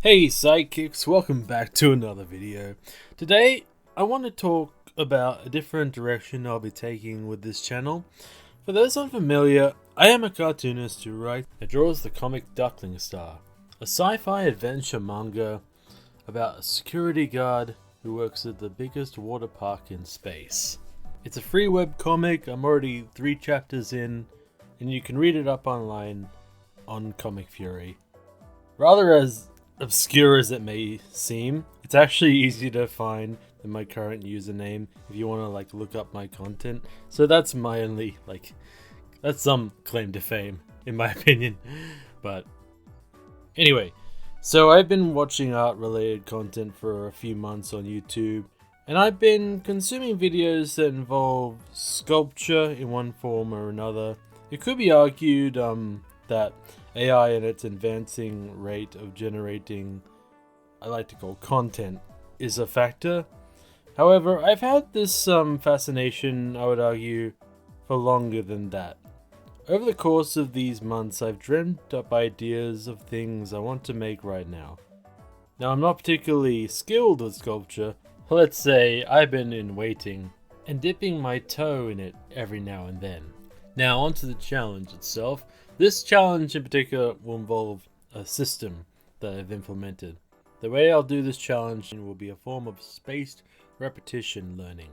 Hey sidekicks, welcome back to another video. Today I want to talk about a different direction I'll be taking with this channel. For those unfamiliar, I am a cartoonist who draws the comic Duckling Star, a sci-fi adventure manga about a security guard who works at the biggest water park in space. It's a free webcomic. I'm already 3 chapters in, and you can read it up online on Comic Fury. Rather as obscure as it may seem, it's actually easy to find than my current username if you want to look up my content. So that's my only that's some claim to fame in my opinion. But anyway, so I've been watching art related content for a few months on YouTube, and I've been consuming videos that involve sculpture in one form or another. It could be argued that AI and its advancing rate of generating, I like to call content, is a factor. However, I've had this fascination, I would argue, for longer than that. Over the course of these months, I've dreamt up ideas of things I want to make right now. Now, I'm not particularly skilled with sculpture. Let's say I've been in waiting and dipping my toe in it every now and then. Now, onto the challenge itself. This challenge in particular will involve a system that I've implemented. The way I'll do this challenge will be a form of spaced repetition learning.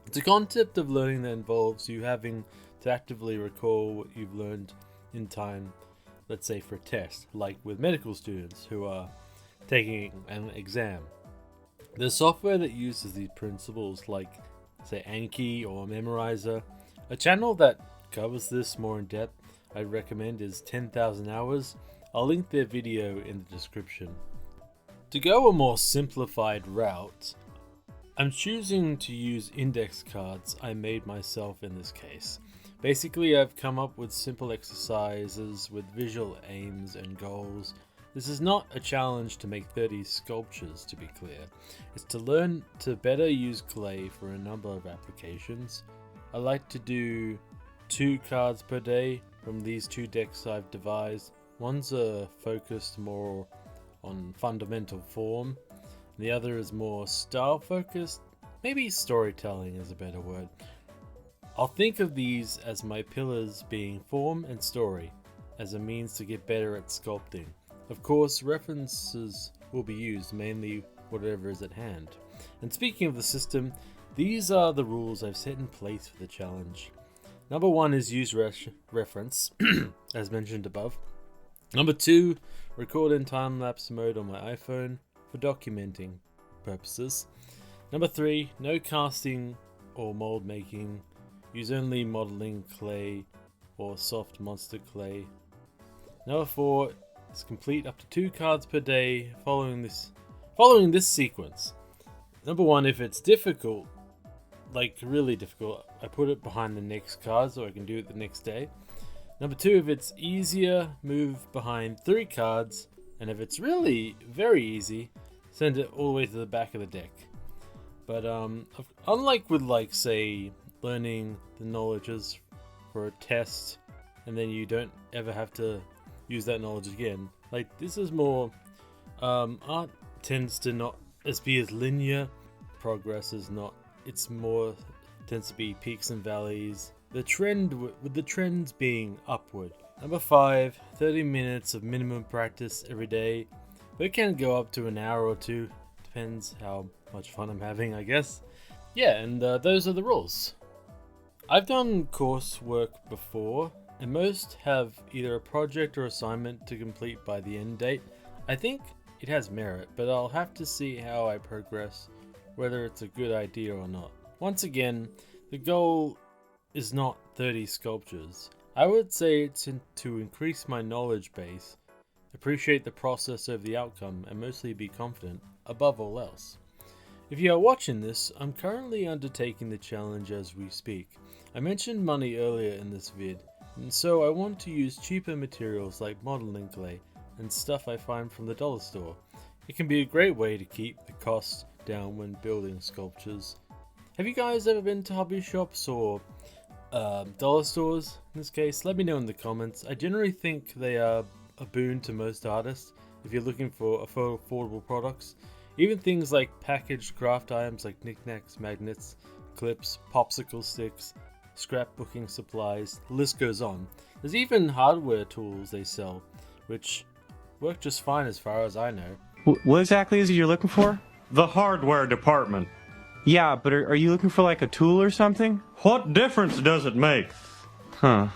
It's a concept of learning that involves you having to actively recall what you've learned in time, let's say for a test, like with medical students who are taking an exam. There's software that uses these principles like, say, Anki or Memorizer. A channel that covers this more in depth I'd recommend is 10,000 Hours. I'll link their video in the description. To go a more simplified route, I'm choosing to use index cards I made myself in this case. Basically, I've come up with simple exercises with visual aims and goals. This is not a challenge to make 30 sculptures, to be clear. It's to learn to better use clay for a number of applications. I like to do 2 cards per day from these 2 decks I've devised. One's focused more on fundamental form, and the other is more style focused. Maybe storytelling is a better word. I'll think of these as my pillars being form and story, as a means to get better at sculpting. Of course, references will be used, mainly whatever is at hand. And speaking of the system, these are the rules I've set in place for the challenge. Number 1 is use reference, as mentioned above. Number 2, record in time-lapse mode on my iPhone for documenting purposes. Number 3, no casting or mold making. Use only modeling clay or soft monster clay. Number 4 is complete up to 2 cards per day following this sequence. Number 1, if it's difficult, like really difficult, I put it behind the next card so I can do it the next day. Number 2, if it's easier, move behind 3 cards, and if it's really very easy, send it all the way to the back of the deck. But unlike with say learning the knowledges for a test and then you don't ever have to use that knowledge again, this is more art tends to not be as linear. Progress is not. It's more tends to be peaks and valleys. The trend with the trends being upward. Number 5, 30 minutes of minimum practice every day, but it can go up to an hour or 2. Depends how much fun I'm having, I guess. Yeah, and those are the rules. I've done coursework before, and most have either a project or assignment to complete by the end date. I think it has merit, but I'll have to see how I progress, whether it's a good idea or not. Once again, the goal is not 30 sculptures. I would say it's to increase my knowledge base, appreciate the process of the outcome, and mostly be confident, above all else. If you are watching this, I'm currently undertaking the challenge as we speak. I mentioned money earlier in this vid, and so I want to use cheaper materials like modeling clay and stuff I find from the dollar store. It can be a great way to keep the cost down when building sculptures. Have you guys ever been to hobby shops or dollar stores in this case? Let me know in the comments. I generally think they are a boon to most artists. if you're looking for affordable products. Even things like packaged craft items like knickknacks, magnets, clips, popsicle sticks, scrapbooking supplies, the list goes on. There's even hardware tools they sell, which work just fine as far as I know. What exactly is it you're looking for? The hardware department. Yeah, but are you looking for like a tool or something? What difference does it make? Huh.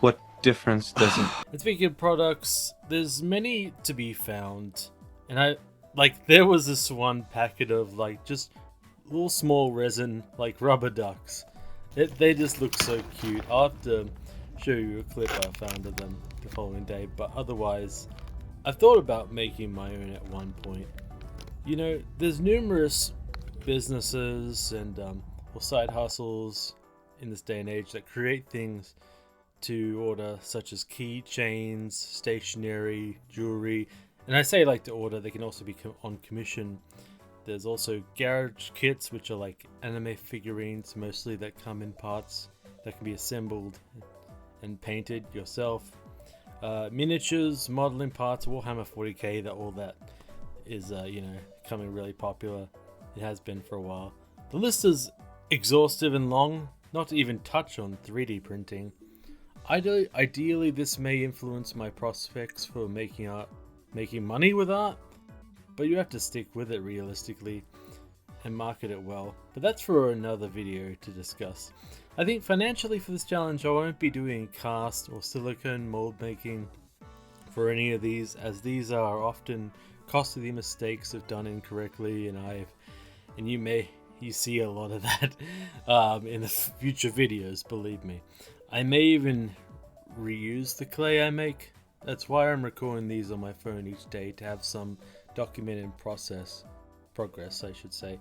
What difference does it... And speaking of products, there's many to be found. And there was this one packet of like just little small resin like rubber ducks. They just look so cute. I'll have to show you a clip I found of them the following day, but otherwise I've thought about making my own at one point. You know, there's numerous businesses and or side hustles in this day and age that create things to order, such as keychains, stationery, jewelry, and I say like to order, they can also be on commission. There's also garage kits, which are like anime figurines mostly, that come in parts that can be assembled and painted yourself. Miniatures, modeling parts, Warhammer 40k, all that is becoming really popular. It has been for a while. The list is exhaustive and long, not to even touch on 3D printing. Ideally, this may influence my prospects for making money with art, but you have to stick with it realistically and market it well. But that's for another video to discuss. I think financially for this challenge, I won't be doing cast or silicone mold making for any of these, as these are often costly mistakes if done incorrectly, and you see a lot of that in the future videos, believe me. I may even reuse the clay I make. That's why I'm recording these on my phone each day, to have some documented progress, I should say.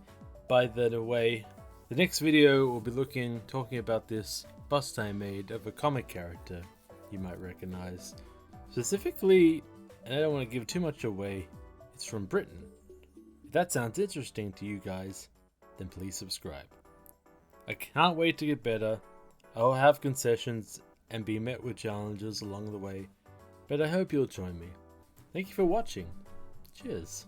By the way, the next video will be talking about this bust I made of a comic character you might recognize. Specifically, and I don't want to give too much away, it's from Britain. If that sounds interesting to you guys, then please subscribe. I can't wait to get better. I'll have concessions and be met with challenges along the way, but I hope you'll join me. Thank you for watching. Cheers.